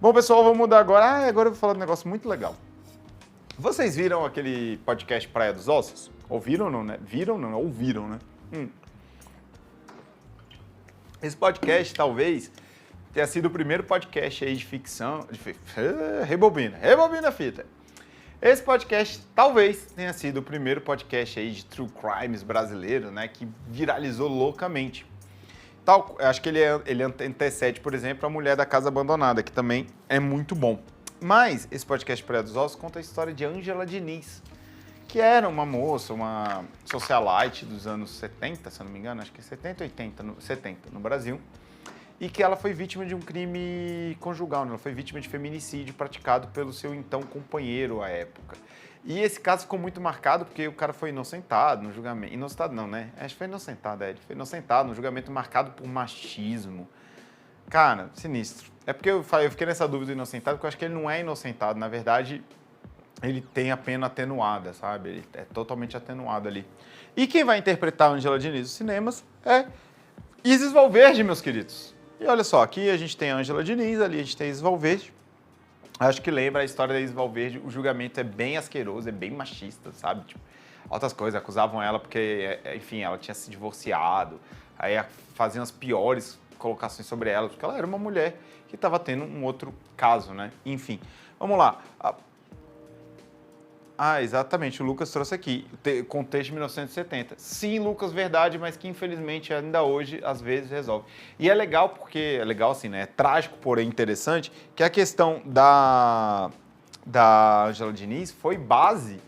Bom, pessoal, vamos mudar agora. Agora eu vou falar de um negócio muito legal. Vocês viram aquele podcast Praia dos Ossos? Ouviram não, né? Viram não? Ouviram, né? Esse podcast, talvez, tenha sido o primeiro podcast aí de ficção... Rebobina a fita. Esse podcast, talvez, tenha sido o primeiro podcast aí de true crimes brasileiro, né? Que viralizou loucamente. Acho que ele antecede, por exemplo, A Mulher da Casa Abandonada, que também é muito bom. Mas esse podcast Praia dos Ossos conta a história de Ângela Diniz, que era uma moça, uma socialite dos anos 70, se eu não me engano, acho que 70, 70 no Brasil, e que ela foi vítima de um crime conjugal, né? Ela foi vítima de feminicídio praticado pelo seu então companheiro à época. E esse caso ficou muito marcado porque o cara foi inocentado no julgamento. Inocentado não, né? Acho que foi inocentado, Ele foi inocentado no julgamento marcado por machismo. Cara, sinistro. É porque eu fiquei nessa dúvida do inocentado, porque eu acho que ele não é inocentado. Na verdade, ele tem a pena atenuada, sabe? Ele é totalmente atenuado ali. E quem vai interpretar a Ângela Diniz nos cinemas é Isis Valverde, meus queridos. E olha só, aqui a gente tem a Ângela Diniz, ali a gente tem a Isis Valverde. Acho que lembra a história da Isis Valverde, o julgamento é bem asqueroso, é bem machista, sabe? Tipo, outras coisas, acusavam ela porque, enfim, ela tinha se divorciado, aí faziam as piores colocações sobre ela, porque ela era uma mulher que estava tendo um outro caso, né? Enfim, vamos lá. Exatamente, o Lucas trouxe aqui, contexto de 1970. Sim, Lucas, verdade, mas que infelizmente ainda hoje, às vezes, resolve. E é legal porque, é legal assim, né? É trágico, porém interessante, que a questão da Ângela Diniz foi base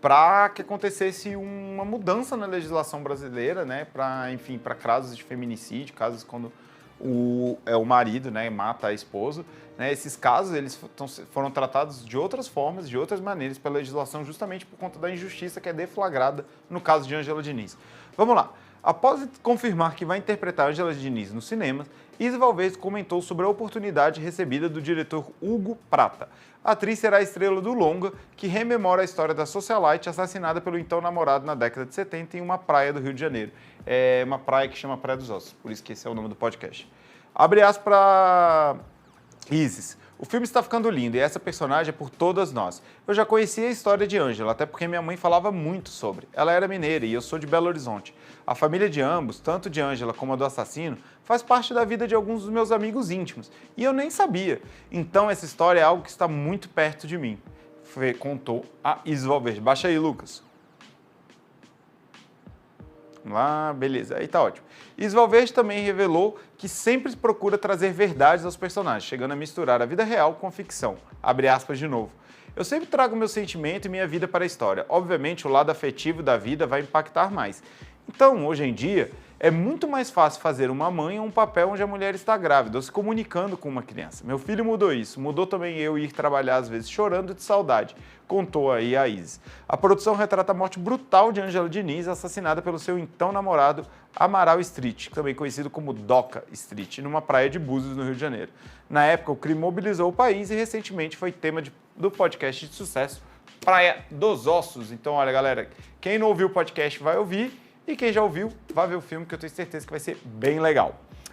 para que acontecesse uma mudança na legislação brasileira, né? Enfim, para casos de feminicídio, casos quando o marido, né, mata a esposa, né, esses casos eles foram tratados de outras formas, de outras maneiras pela legislação, justamente por conta da injustiça que é deflagrada no caso de Ângela Diniz. Vamos lá. Após confirmar que vai interpretar Ângela Diniz nos cinemas, Isis Valverde comentou sobre a oportunidade recebida do diretor Hugo Prata. A atriz será a estrela do longa, que rememora a história da socialite assassinada pelo então namorado na década de 70 em uma praia do Rio de Janeiro. É uma praia que chama Praia dos Ossos, por isso que esse é o nome do podcast. Abre aspas para Isis. O filme está ficando lindo e essa personagem é por todas nós. Eu já conhecia a história de Ângela, até porque minha mãe falava muito sobre. Ela era mineira e eu sou de Belo Horizonte. A família de ambos, tanto de Ângela como a do assassino, faz parte da vida de alguns dos meus amigos íntimos. E eu nem sabia. Então essa história é algo que está muito perto de mim. Contou a Isis Valverde. Baixa aí, Lucas. Vamos lá, beleza, aí tá ótimo. Isis Valverde também revelou que sempre procura trazer verdades aos personagens, chegando a misturar a vida real com a ficção. Abre aspas de novo. Eu sempre trago meu sentimento e minha vida para a história. Obviamente, o lado afetivo da vida vai impactar mais. Então, hoje em dia, é muito mais fácil fazer uma mãe ou um papel onde a mulher está grávida ou se comunicando com uma criança. Meu filho mudou isso, mudou também eu ir trabalhar às vezes chorando de saudade, contou aí a Isis. A produção retrata a morte brutal de Ângela Diniz, assassinada pelo seu então namorado Amaral Street, também conhecido como Doca Street, numa praia de Búzios, no Rio de Janeiro. Na época, o crime mobilizou o país e recentemente foi tema do podcast de sucesso Praia dos Ossos. Então, olha, galera, quem não ouviu o podcast vai ouvir. E quem já ouviu, vai ver o filme, que eu tenho certeza que vai ser bem legal.